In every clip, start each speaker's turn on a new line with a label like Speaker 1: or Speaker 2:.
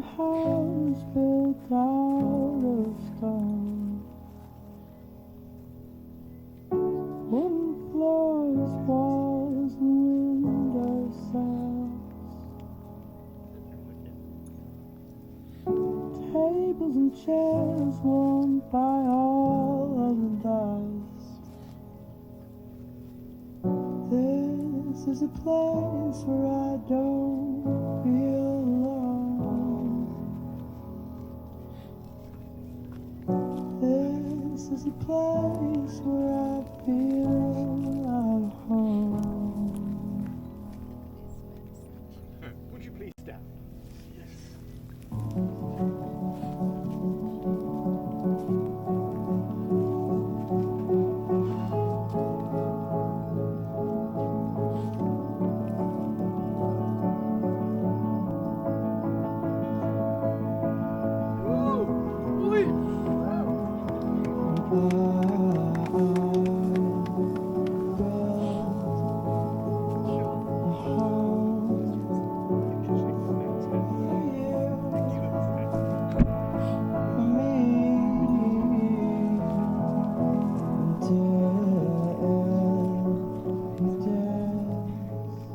Speaker 1: house built out of stone, wooden floors, walls, and window sills, tables and chairs warmed by all of the dust. This is a place where I don't feel alone. This is a place where I feel at home.
Speaker 2: Would you please stand? Yes.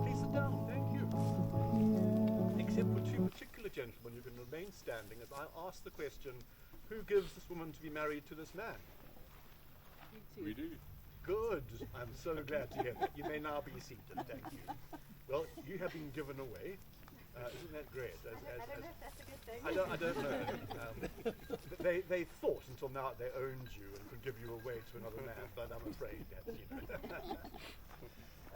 Speaker 2: Please sit down, thank you. Except for two particular gentlemen, you can remain standing as I ask the question, who gives this woman to be married to this man?
Speaker 3: We do.
Speaker 2: Good. I'm so glad to hear that. You may now be seated. Thank you. Well, you have been given away. Isn't that great?
Speaker 4: I don't know if that's a good thing.
Speaker 2: I don't know. They thought until now they owned you and could give you away to another man, but I'm afraid that's,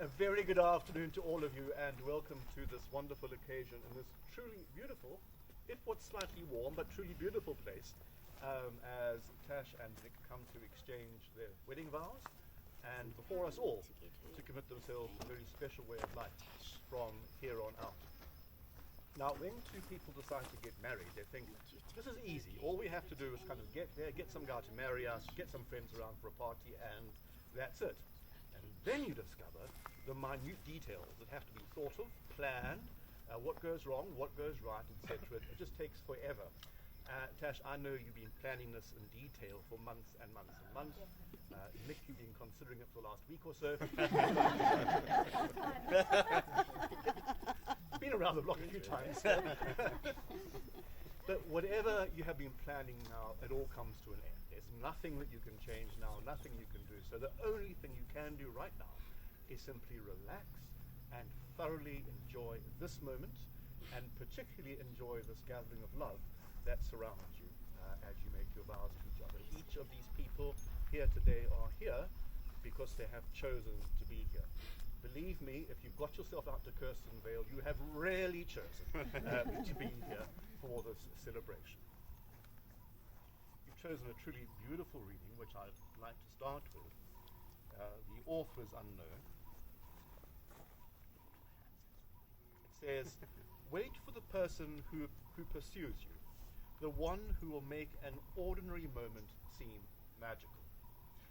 Speaker 2: A very good afternoon to all of you, and welcome to this wonderful occasion in this truly beautiful, if what's slightly warm, but truly beautiful place, as Tash and Nick come to exchange their wedding vows, and before us all, to commit themselves to a very special way of life from here on out. Now, when two people decide to get married, they think, this is easy. All we have to do is kind of get there, get some guy to marry us, get some friends around for a party, and that's it. And then you discover the minute details that have to be thought of, planned, what goes wrong, what goes right, etc. It just takes forever. Tash, I know you've been planning this in detail for months and months and months. Nick, you've been considering it for the last week or so. Been around the block a few times. But whatever you have been planning now, it all comes to an end. There's nothing that you can change now, nothing you can do. So the only thing you can do right now is simply relax and thoroughly enjoy this moment, and particularly enjoy this gathering of love that surrounds you as you make your vows to each other. Each of these people here today are here because they have chosen to be here. Believe me, if you've got yourself out to Kirstenvale, you have really chosen to be here for this celebration. You've chosen a truly beautiful reading, which I'd like to start with. The author is unknown. It says, wait for the person who pursues you, the one who will make an ordinary moment seem magical.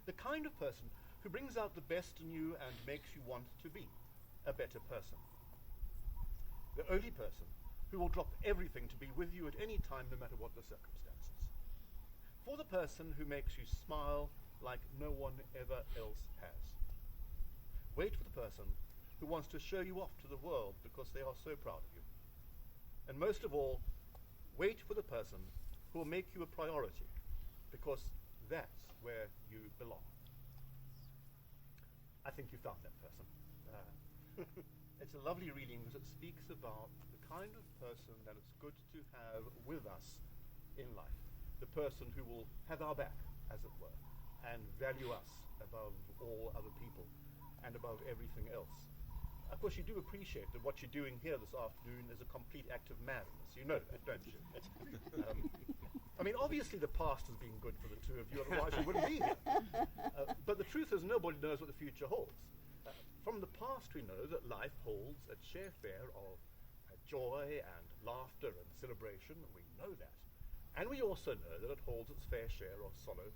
Speaker 2: The kind of person who brings out the best in you and makes you want to be a better person. The only person who will drop everything to be with you at any time, no matter what the circumstances. For the person who makes you smile like no one ever else has. Wait for the person who wants to show you off to the world because they are so proud of you. And most of all, wait for the person who will make you a priority, because that's where you belong. I think you found that person. It's a lovely reading because it speaks about the kind of person that it's good to have with us in life. The person who will have our back, as it were, and value us above all other people and above everything else. Of course, you do appreciate that what you're doing here this afternoon is a complete act of madness. You know that, don't you? I mean, obviously the past has been good for the two of you, otherwise you wouldn't be here. But the truth is, nobody knows what the future holds. From the past, we know that life holds a share fare of joy and laughter and celebration. We know that. And we also know that it holds its fair share of sorrow,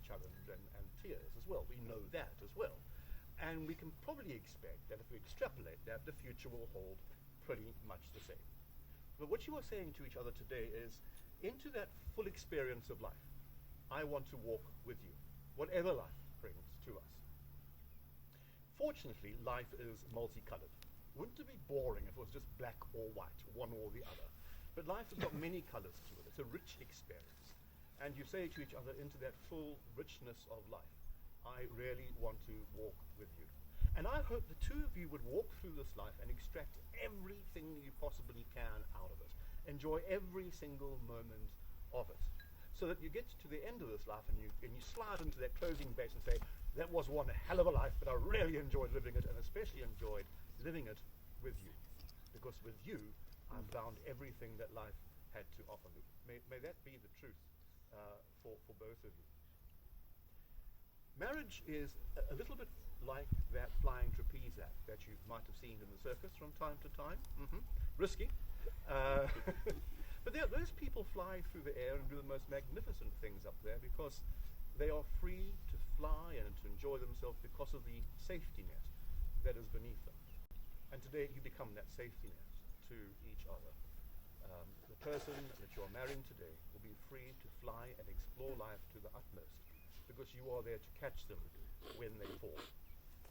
Speaker 2: challenge, and tears as well. We know that as well. And we can probably expect that if we extrapolate that, the future will hold pretty much the same. But what you are saying to each other today is, into that full experience of life, I want to walk with you, whatever life brings to us. Fortunately, life is multicolored. Wouldn't it be boring if it was just black or white, one or the other? But life has got many colors to it. It's a rich experience. And you say to each other, into that full richness of life, I really want to walk with you. And I hope the two of you would walk through this life and extract everything you possibly can out of it. Enjoy every single moment of it. So that you get to the end of this life and you slide into that closing base and say, that was one hell of a life, but I really enjoyed living it, and especially enjoyed living it with you. Because with you, I found everything that life had to offer me. May that be the truth for both of you. Marriage is a little bit like that flying trapeze act that you might have seen in the circus from time to time. Risky. But those people fly through the air and do the most magnificent things up there because they are free to fly and to enjoy themselves because of the safety net that is beneath them. And today you become that safety net to each other. The person that you are marrying today will be free to fly and explore life to the utmost because you are there to catch them when they fall.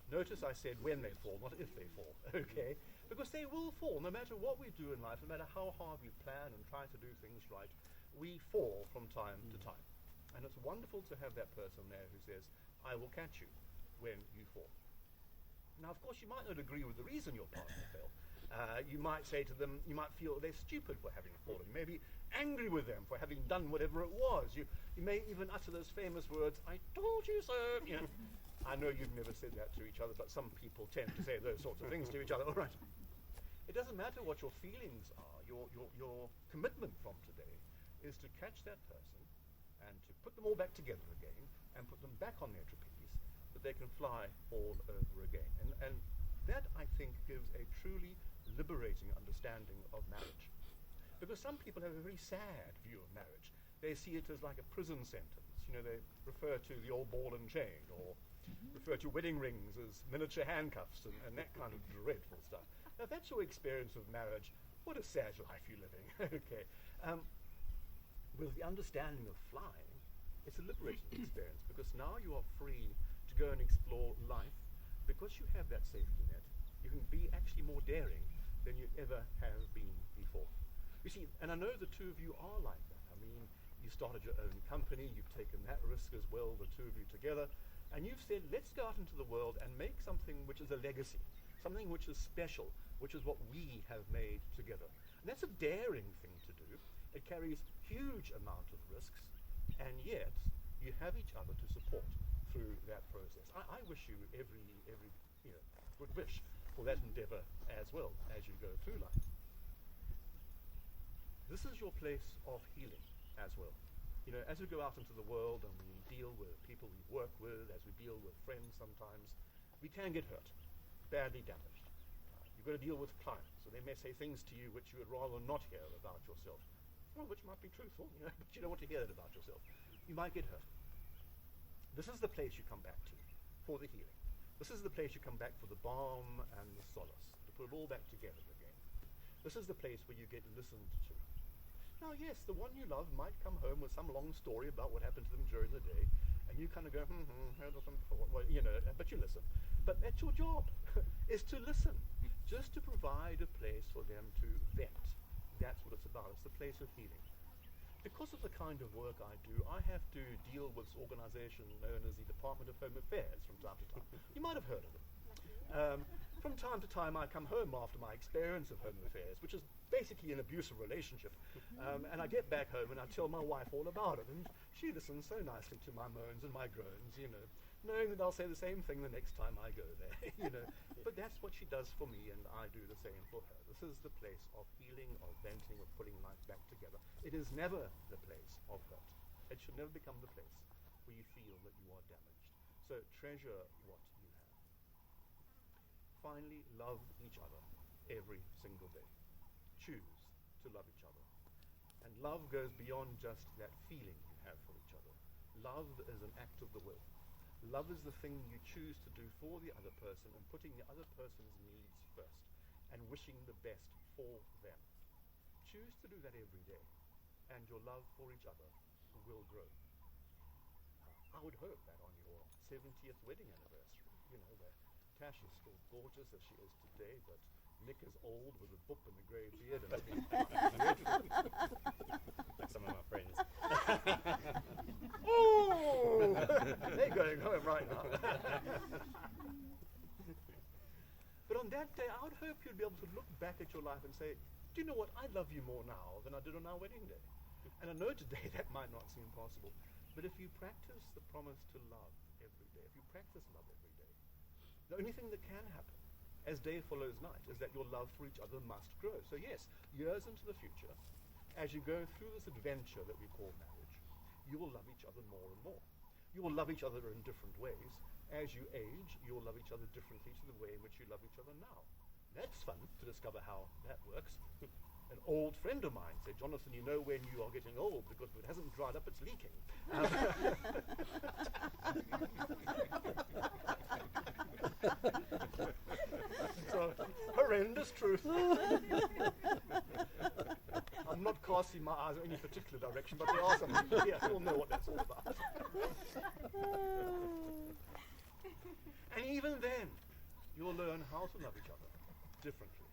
Speaker 2: Notice I said when they fall, not if they fall, okay? Because they will fall, no matter what we do in life, no matter how hard we plan and try to do things right, we fall from time to time. And it's wonderful to have that person there who says, I will catch you when you fall. Now, of course, you might not agree with the reason your partner fell. You might say to them, you might feel they're stupid for having fallen. You may be angry with them for having done whatever it was. You may even utter those famous words, I told you so. You know, I know you've never said that to each other, but some people tend to say those sorts of things to each other. All right. It doesn't matter what your feelings are. Your commitment from today is to catch that person and to put them all back together again and put them back on their trapeze that they can fly all over again. And that, I think, gives a truly liberating understanding of marriage. Because some people have a very sad view of marriage. They see it as like a prison sentence. You know, they refer to the old ball and chain, or refer to wedding rings as miniature handcuffs and that kind of dreadful stuff. Now, if that's your experience of marriage, what a sad life you're living. Okay. With the understanding of flying, it's a liberating experience because now you are free to go and explore life. Because you have that safety net, you can be actually more daring than you ever have been before. You see, and I know the two of you are like that. I mean, you started your own company, you've taken that risk as well, the two of you together, and you've said, let's go out into the world and make something which is a legacy, something which is special, which is what we have made together. And that's a daring thing to do. It carries huge amount of risks, and yet you have each other to support through that process. I wish you every good wish for that endeavor as well as you go through life. This is your place of healing as well. You know, as we go out into the world and we deal with people we work with, as we deal with friends sometimes, we can get hurt, badly damaged. You've got to deal with clients, so they may say things to you which you would rather not hear about yourself. Well, which might be truthful, you know, but you don't want to hear that about yourself. You might get hurt. This is the place you come back to for the healing. This is the place you come back for the balm and the solace, to put it all back together again. This is the place where you get listened to. Now, yes, the one you love might come home with some long story about what happened to them during the day, and you kind of go, heard of them before, well, you know, but you listen. But that's your job, is to listen, just to provide a place for them to vent. That's what it's about. It's the place of healing. Because of the kind of work I do, I have to deal with this organization known as the Department of Home Affairs from time to time. You might have heard of it. From time to time, I come home after my experience of home affairs, which is basically an abusive relationship, and I get back home and I tell my wife all about it, and she listens so nicely to my moans and my groans, you know, knowing that I'll say the same thing the next time I go there, you know. But that's what she does for me, and I do the same for her. This is the place of healing, of venting, of putting life back together. It is never the place of hurt. It should never become the place where you feel that you are damaged. So treasure what you have. Finally, love each other every single day. Choose to love each other. And love goes beyond just that feeling you have for each other. Love is an act of the will. Love is the thing you choose to do for the other person and putting the other person's needs first and wishing the best for them. choose to do that every day, and your love for each other will grow. I would hope that on your 70th wedding anniversary, that Tash is still gorgeous as she is today, but Nick is old with a boop and a grey beard and
Speaker 3: Like some of my friends.
Speaker 2: oh, they're going home right now. But on that day, I would hope you'd be able to look back at your life and say, do you know what? I love you more now than I did on our wedding day. And I know today that might not seem possible, but if you practice the promise to love every day, if you practice love every day, the only thing that can happen as day follows night is that your love for each other must grow. So yes, years into the future, as you go through this adventure that we call marriage, you will love each other more and more. You will love each other in different ways. As you age, you will love each other differently to the way in which you love each other now. That's fun to discover how that works. An old friend of mine said, Jonathan, you know when you are getting old because if it hasn't dried up, it's leaking. So, horrendous truth. I'm not casting my eyes in any particular direction, but there are some people here who will know what that's all about. And even then, you'll learn how to love each other differently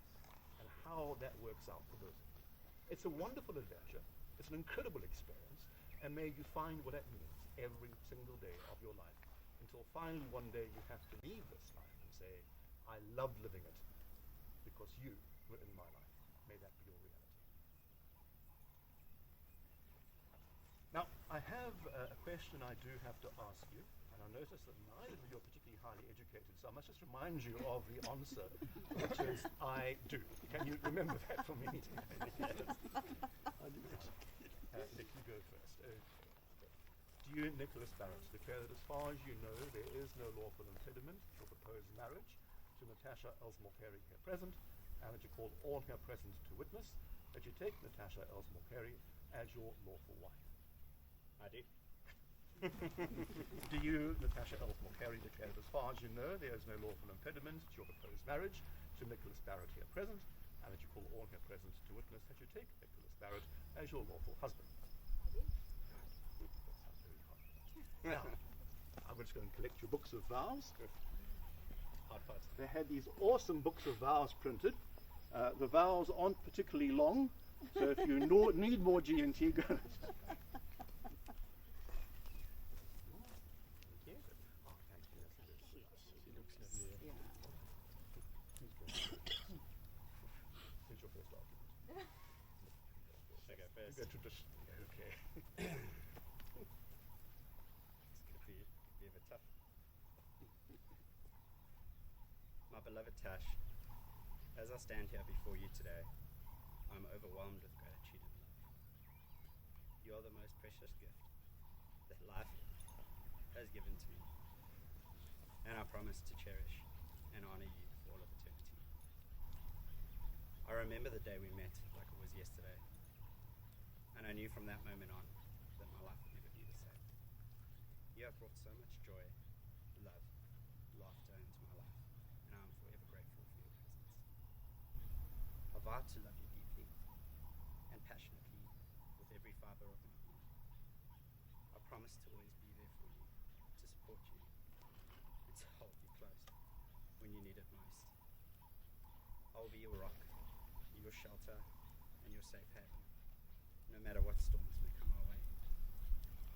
Speaker 2: and how that works out for both of you. It's a wonderful adventure. It's an incredible experience. And may you find what that means every single day of your life until finally one day you have to leave this life and say, I loved living it because you were in my life. May that be your reality. Now, I have a question I do have to ask you, and I notice that neither of you are particularly highly educated, so I must just remind you of the answer, which is I do. Can you remember that for me? Nick, you go first. Do you, Nicholas Barrett, declare that as far as you know there is no lawful impediment to your proposed marriage to Natascha Elsmore-Carey here present, and that you call all here present to witness that you take Natascha Elsmore-Carey as your lawful wife?
Speaker 3: I do.
Speaker 2: Do you, Natascha Elsmore-Carey, declare that as far as you know there is no lawful impediment to your proposed marriage to Nicholas Barrett here present, and that you call all here present to witness that you take Nicholas Barrett as your lawful husband?
Speaker 4: I do.
Speaker 2: That sounds very hard. Now, I'm just going to collect your books of vows.
Speaker 3: Hard part.
Speaker 2: They had these awesome books of vows printed. The vows aren't particularly long, so if you need more G&T, go.
Speaker 3: Thank you.
Speaker 2: Oh, thank you. That's good.
Speaker 3: She looks lovely.
Speaker 4: Yeah.
Speaker 2: Here's your first argument.
Speaker 3: Should I go first?
Speaker 2: You go traditionally. Okay.
Speaker 3: It's going to be a bit tough. My beloved Tash, as I stand here before you today, I'm overwhelmed with gratitude and love. You are the most precious gift that life has given to me, and I promise to cherish and honor you for all of eternity. I remember the day we met like it was yesterday, and I knew from that moment on that my life would never be the same. You have brought so much joy, love, laughter into my life, and I'm forever grateful for your presence. I vow to love you deeply and passionately with every fiber of my being. I promise to always be there for you, to support you, and to hold you close when you need it most. I will be your rock, your shelter, and your safe haven, no matter what storms may come our way.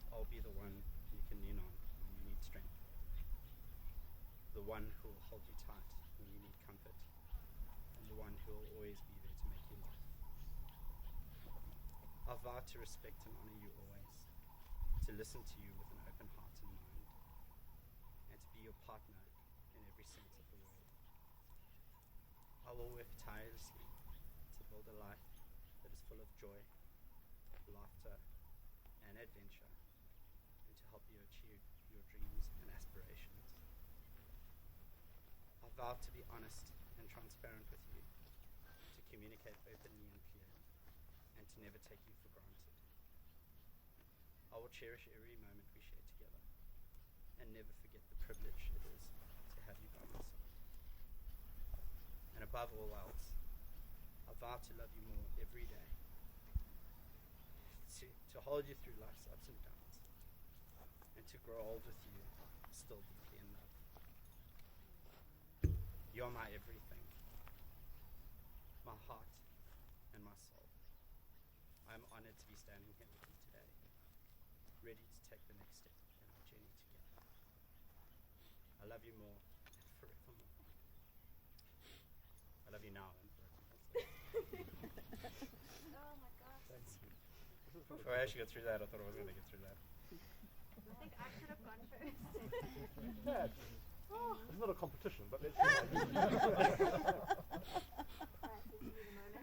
Speaker 3: I'll be the one you can lean on when you need strength, the one who will hold you tight when you need comfort, and the one who will always be there to make you laugh. I vow to respect and honor you always, to listen to you with an open heart and mind, and to be your partner in every sense of the word. I will work tirelessly to build a life that is full of joy, laughter, and adventure, and to help you achieve your dreams and aspirations. I vow to be honest and transparent with you, to communicate openly and clearly, and to never take you for granted. I will cherish every moment we share together, and never forget the privilege it is to have you by my side. And above all else, I vow to love you more every day to hold you through life's ups and downs, and to grow old with you, still deeply in love. You're my everything, my heart and my soul. I'm honored to be standing here with you today, ready to take the next step in our journey together. I love you more and forevermore. I love you now and forevermore.
Speaker 4: Oh my gosh.
Speaker 3: Before I actually got through that, I thought I was going to get through that.
Speaker 4: I think I should have gone first.
Speaker 2: Yeah, it's not a competition, but let's see.
Speaker 4: Right, this is the moment.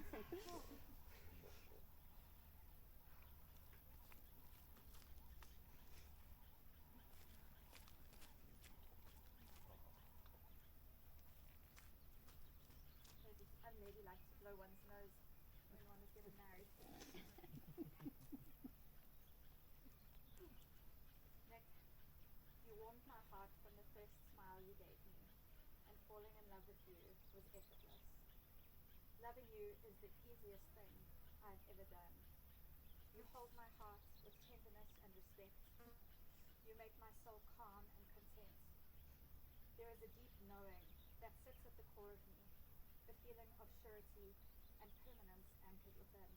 Speaker 4: Unlady likes to blow one's nose when one is getting married. Nick, you warmed my heart from the first smile you gave me, and falling in love with you was effortless. Loving you is the easiest thing I've ever done. You hold my heart with tenderness and respect. You make my soul calm and content. There is a deep knowing that sits at the core of me, the feeling of surety and permanence anchored within.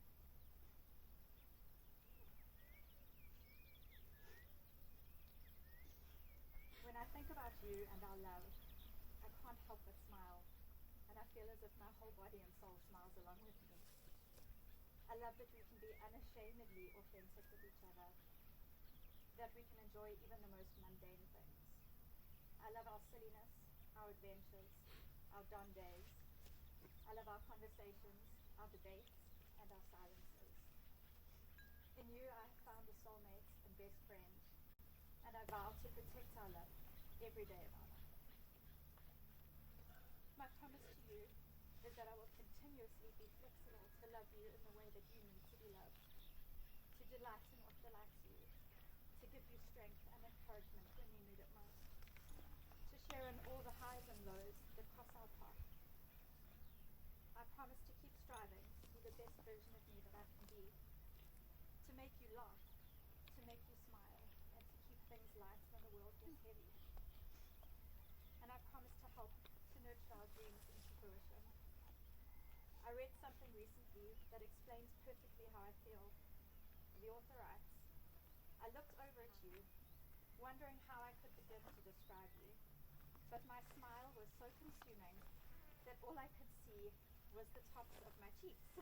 Speaker 4: When I think about you and our love, I can't help but smile, and I feel as if my whole body and soul smiles along with me. I love that we can be unashamedly authentic with each other, that we can enjoy even the most mundane things. I love our silliness, our adventures, our dawn days. I love our conversations, our debates, and our silences. In you I have found a soulmate and best friend, and I vow to protect our love every day of our life. My promise to you is that I will continuously be flexible to love you in the way that you need to be loved, to delight in what delights you, to give you strength and encouragement when you need it most, to share in all the highs and lows that cross our path. I promise to keep striving to be the best version of me that I can be, to make you laugh, to make you smile, and to keep things light when the world gets heavy. And I promise to help to nurture our dreams into fruition. I read something recently that explains perfectly how I feel. The author writes, I looked over at you, wondering how I could begin to describe you, but my smile was so consuming that all I could see was the tops of my cheeks.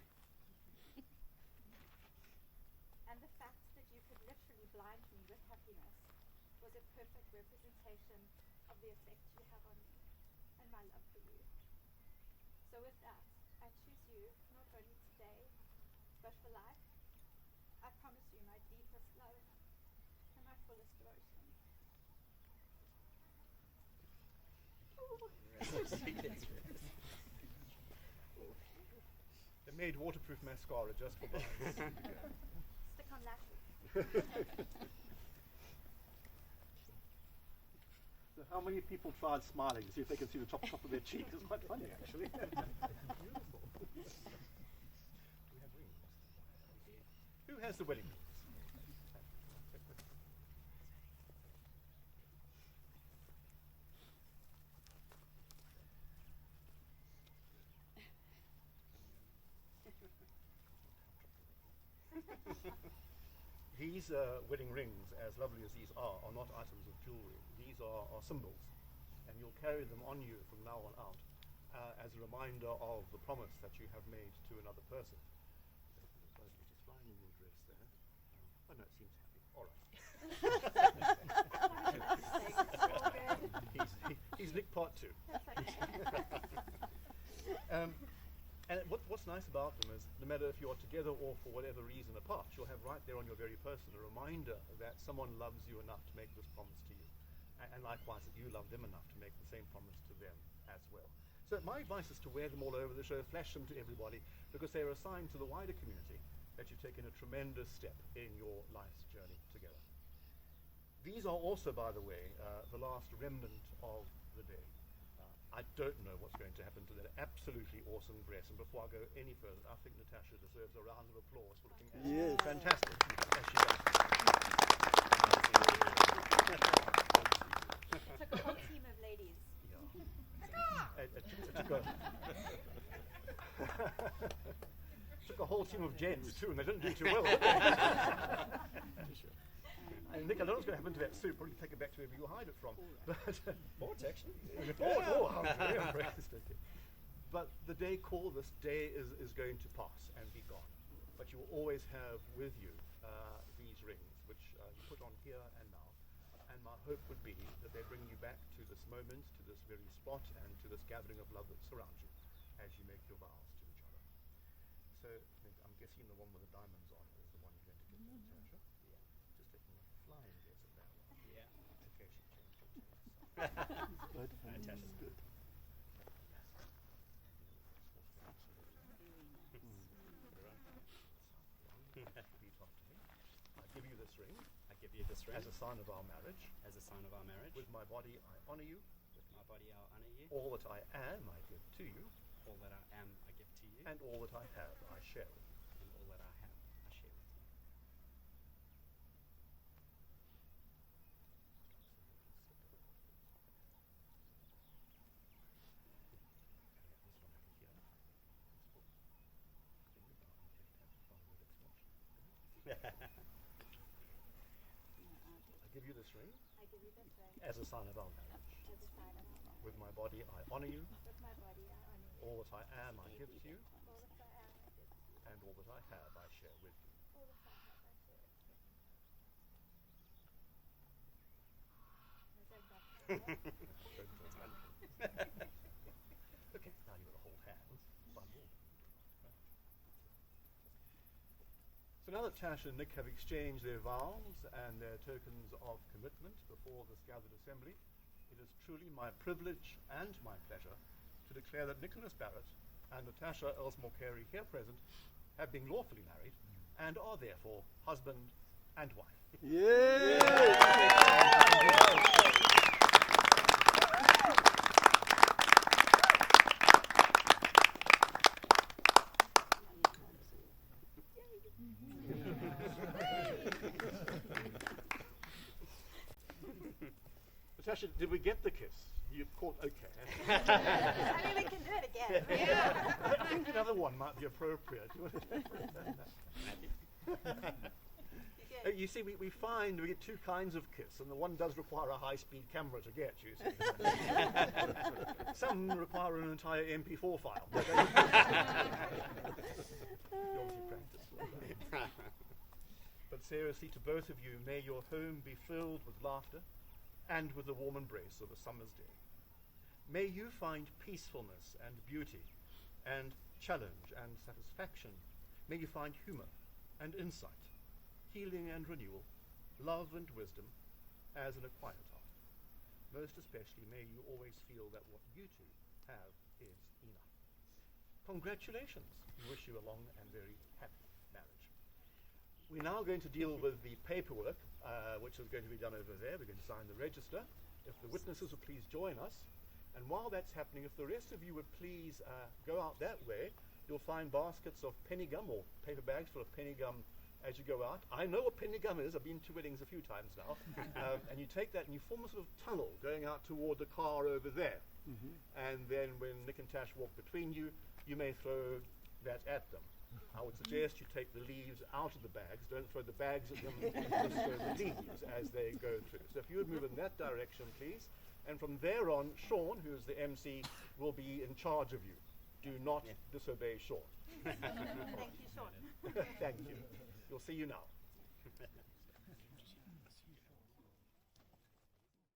Speaker 4: And the fact that you could literally blind me with happiness was a perfect representation of the effect you have on me and my love for you. So with that, I choose you not only today, but for life. I promise you my deepest love and my fullest devotion.
Speaker 2: They made waterproof mascara just for boys.
Speaker 4: Stick on lashes.
Speaker 2: So how many people tried smiling to see if they can see the top of their cheek? It's quite funny, actually. Beautiful. We have rings. Who has the wedding rings? These wedding rings, as lovely as these are not items of jewelry. These are symbols, and you'll carry them on you from now on out as a reminder of the promise that you have made to another person. Which is flying in your dress there. Oh no, it seems happy. All right. He's Nick Part 2. And what's nice about them is, no matter if you're together or for whatever reason apart, you'll have right there on your very person a reminder that someone loves you enough to make this promise to you. And likewise, that you love them enough to make the same promise to them as well. So my advice is to wear them all over the show, flash them to everybody, because they're a sign to the wider community that you've taken a tremendous step in your life's journey together. These are also, by the way, the last remnant of the day. I don't know what's going to happen to that absolutely awesome dress. And before I go any further, I think Natascha deserves a round of applause for looking
Speaker 1: Yes.
Speaker 2: fantastic. As she does.
Speaker 4: It took a whole team of ladies.
Speaker 2: Yeah. It took a whole team of gents too, and they didn't do too well. And Nick, I don't know what's going to happen to that suit. Probably take it back to wherever you hide it from.
Speaker 3: Boards, actually.
Speaker 2: I'm very impressed. Okay. But the decor, this day is going to pass and be gone. But you will always have with you these rings, which you put on here and now. And my hope would be that they bring you back to this moment, to this very spot, and to this gathering of love that surrounds you as you make your vows to each other. So Nick, I'm guessing the one with the diamonds on is the one you're going to give to Natascha.
Speaker 3: Yeah.
Speaker 2: Just taking a flying guess at that one.
Speaker 3: Yeah.
Speaker 2: Okay, she changed her taste.
Speaker 1: Good.
Speaker 3: Natascha's
Speaker 1: Good.
Speaker 2: Repeat after me. I give you this ring
Speaker 3: I give you this ring
Speaker 2: as a sign of our marriage.
Speaker 3: as a sign of our marriage.
Speaker 2: With my body, I honor you.
Speaker 3: With my body, I'll honor you.
Speaker 2: All that I am, I give to you.
Speaker 3: All that I am, I give to you.
Speaker 2: And all that I have, I share with you.
Speaker 3: And all that I have, I share with you.
Speaker 2: I give you this ring
Speaker 4: I give you this ring
Speaker 2: as a sign of our marriage.
Speaker 4: as a sign of our love.
Speaker 2: With my body, I honor you.
Speaker 4: With my body, I honor you.
Speaker 2: All that I am, I give to you.
Speaker 4: All that I am, I give to you.
Speaker 2: And all that I have, I share with you.
Speaker 4: All that I have, I share with you. Is that
Speaker 2: Okay, now you've got to hold hands. Bundle. So now that Tash and Nick have exchanged their vows and their tokens of commitment before this gathered assembly, it is truly my privilege and my pleasure to declare that Nicholas Barrett and Natascha Elsmore Carey here present have been lawfully married and are therefore husband and wife.
Speaker 1: Yay!
Speaker 2: Natascha, did we get the kiss? You've caught okay.
Speaker 4: I mean, we can do it again.
Speaker 2: I think another one might be appropriate. You see, we find we get two kinds of kiss, and the one does require a high-speed camera to get, you see. Some require an entire MP4 file. But you obviously practice. But seriously, to both of you, may your home be filled with laughter and with the warm embrace of a summer's day. May you find peacefulness and beauty and challenge and satisfaction. May you find humor and insight, healing and renewal, love and wisdom as an acquired heart. Most especially, may you always feel that what you two have is enough. Congratulations. We wish you a long and very happy marriage. We're now going to deal with the paperwork, which is going to be done over there. We're going to sign the register. If the witnesses would please join us. And while that's happening, if the rest of you would please go out that way, you'll find baskets of penny gum or paper bags full of penny gum as you go out. I know what penny gum is. I've been to weddings a few times now. And you take that and you form a sort of tunnel going out toward the car over there.
Speaker 1: Mm-hmm.
Speaker 2: And then when Nick and Tash walk between you, you may throw that at them. I would suggest you take the leaves out of the bags. Don't throw the bags at them, just throw the leaves as they go through. So if you would move in that direction, please. And from there on, Sean, who's the MC, will be in charge of you. Do not disobey Sean.
Speaker 4: Thank you, Sean.
Speaker 2: Thank you. We'll see you now.